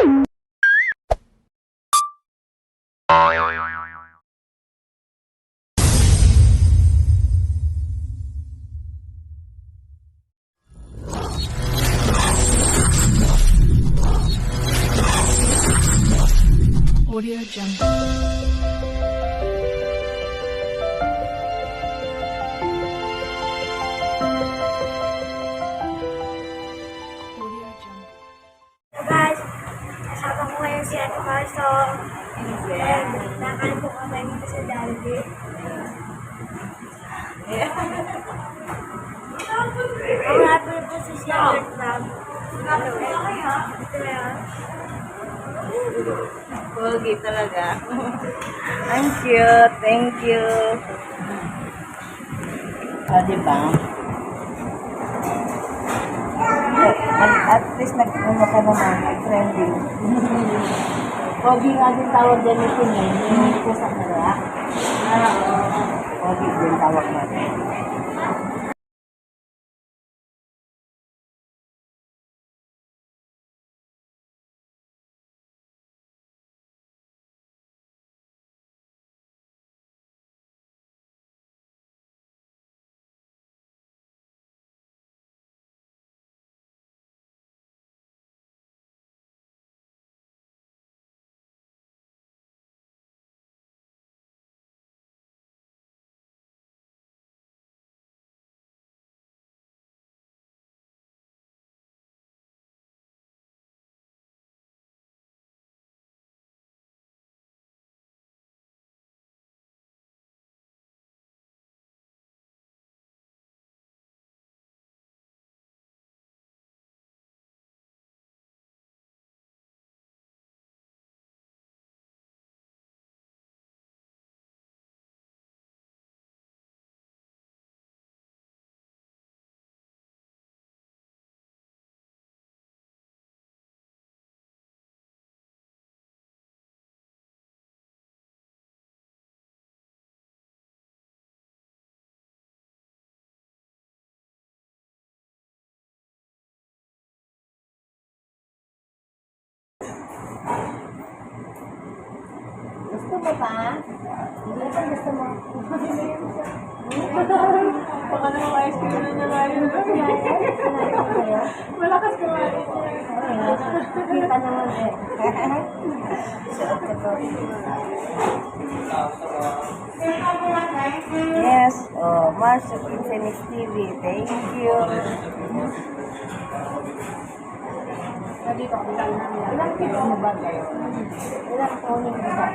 Audio Jungle. Audio Jungle. Guys, kasama ko ngayon si Ate Marso. And nakain po kami dito sa Jollibee. Ang happy po si Shepherd Crab. Ito na yun. Pogi talaga. Ang cute. Thank you. Diba? At least nag-ano ka naman, trending. Pogi nga din tawag dyan ito niya, yung kusang nara. Pogi din tawag natin. Gusto mo pa? Hindi pa gusto mo. Baka naman ice cream na niya ngayon. Malakas ka ba? Kita naman eh. Suot ka to. Yes. Oh, Marcia Prince TV. Thank you. Dito, bilang namin. Ilang kilo mo ba kayo? Ilang toning mo ba?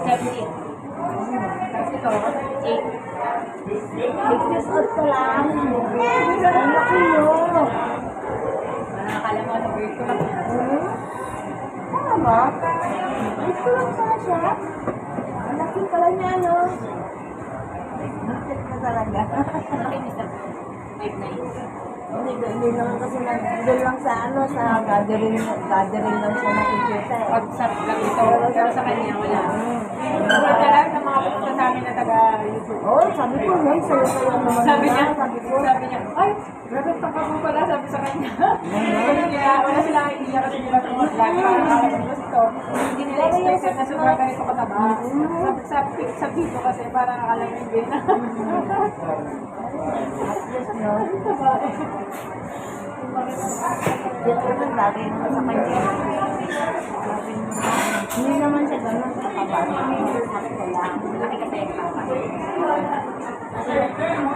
17. Tapos ito, 8. 6 years old ka lang. Ang laki mo. Nakakala mo, nag-break ko lang. Tama. Ito lang pala siya. Ang laki pala niya, no? Bakit ka talaga? Laki, Mr. 5'9". Hindi naman kasi doon lang sa gathering lang siya nakikita eh. WhatsApp lang ito. Pero sa kanya, wala. Ito lang sa mga pupunta sa amin na taga-YouTube. Oo, sabi ko yun, sayo naman Sabi niya, sabi ko. ay, grabe pa mo pala, sabi sa kanya. Kaya wala silang idea kasi nila sa mga vlog. Parang alam gusto. Hindi nila expected na sobrang ganito kataba. Sa video kasi parang alam yung din. Yes, no? Yan naman bagay naman sa kanya. Hindi naman siya ganun kakaba. Sakto lang. Laki kasi yung tama. Kasi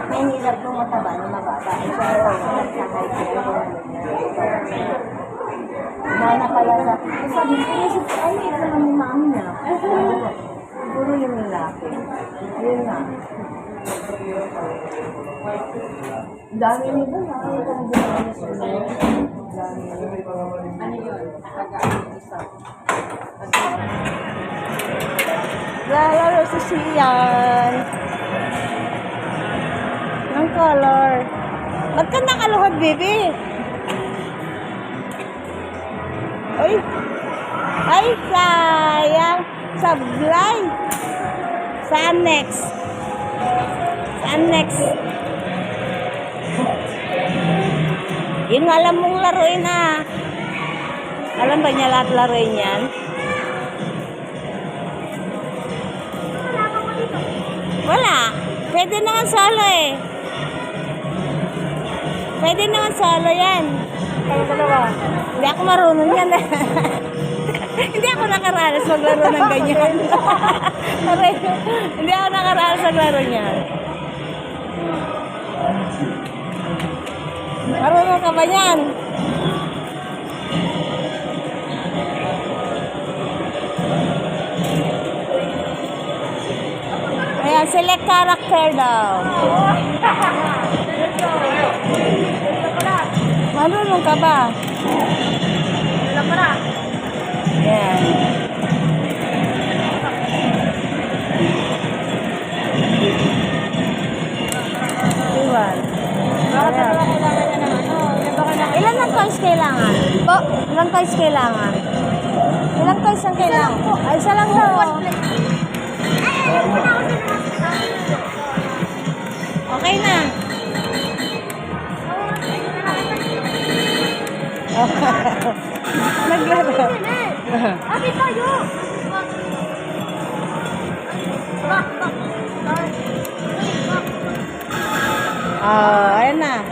may hirap kung mataba na mababa. Eh, pero nagsakay siya. Nana pala sa... Sabi ko, isip ko, ay, ito naman yung mami niya. Siguro yung lalaki. Yun nga. Dami nito na. Ano itong ginawa sa iyo? Dami nito. Ano yun? Taga-isa. Lalaro si Sian. Ang color. Ba't ka nakaluhod, baby? Uy! Ay, sayang! Sablay! Saan next? Saan next? Yung alam mong laruin ah. Alam ba niya lahat laruin yan? Wala. Pwede naman solo eh. Pwede naman solo yan. Kayo dalawa. Hindi ako marunong yan. Hindi ako nakaranas maglaro ng ganyan. Hindi ako nakaranas maglaro niyan. Marunong ka ba yan? Ayan, select character daw. Marunong ka ba? Ayan. Iwan. Ilan ang coins kailangan? Po? Ilang coins kailangan? Ilang coins ang kailangan? Ay, isa lang daw. Okay na. Naglaro. Abi tayo! Ayan na.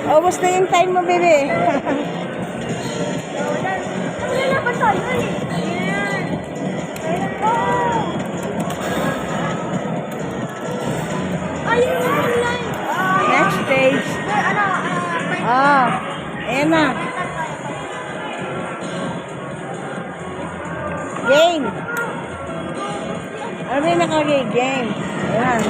Ubus na yung time mo, baby. Lalaban tayo eh. Ayan. Ayun na online. Next stage. Ayan na. Game. Ano ba yung nakalagay? Game. Ayan.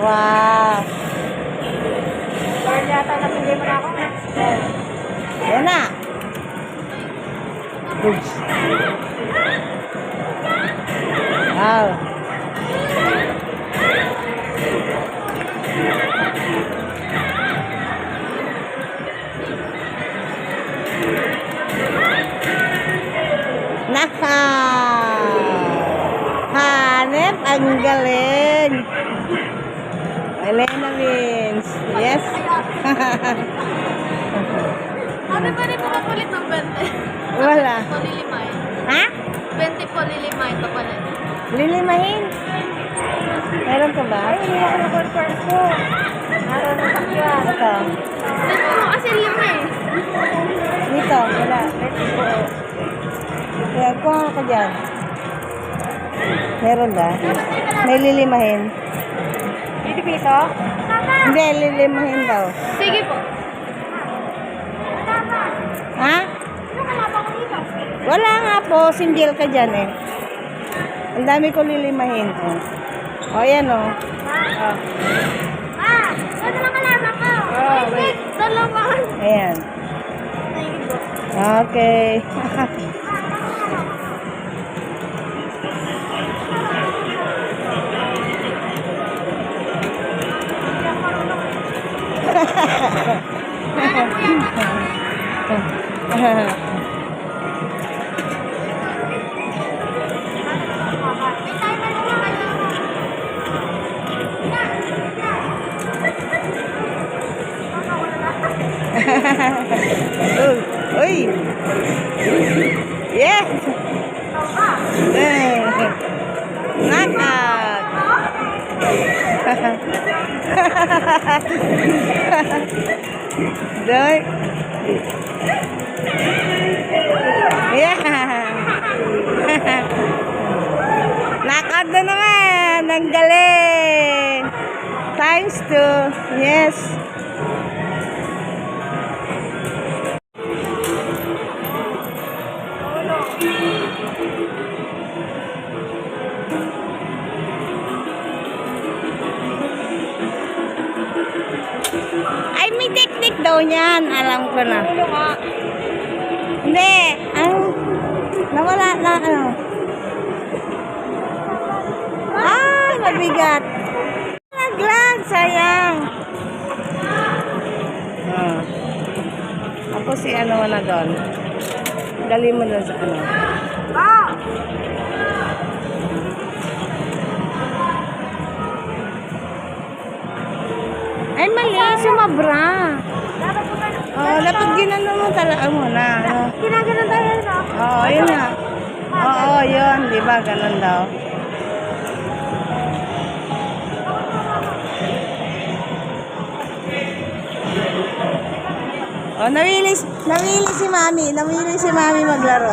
Wow. Parang yata napili mo na ako. Ayan na. Oops. Wow. Naka. Hanep, ang galing. Elena wins. Yes. Sabi pa rin pumapulit ng 20. Wala. Po lilimay. Ha? 20 po lilimay pa pala. Lilimahin? Meron ka ba? Ay, hindi ako na-confirm ko. Naroon na sakyan. Ito. Dito mo kasi lima eh. Dito. Wala. Kaya kuha ka dyan. Meron ba? May lilimahin? Dito dito? Hindi, lilimahin daw. Sige po. Ha? Ano kalaban ko dito? Wala nga po. Single ka dyan eh. Ang dami ko lilimahin. O, yan o. Ano lang kalaban ko? wait. Dalawan. Ayan. Okay. Uy! Yes! Knockout! Doy! Yeah! Knockout na naman! Ang galing! Times 2. Yes! Ay, may technique daw niyan. Alam ko na. Hindi. Nawala na ano. Ay, mabigat. Naglag, sayang. Ako si ano na doon. Dali mo doon sa ano. Ay, mali. Sumabra. Dapat po ka Oh, dapat ginano mo talaga muna. Ano? Ginaganon tayo, no? Oo, yun na. Oo, yun. Di ba? Ganun daw. Oh, nawili si Mami. Nawili si Mami maglaro.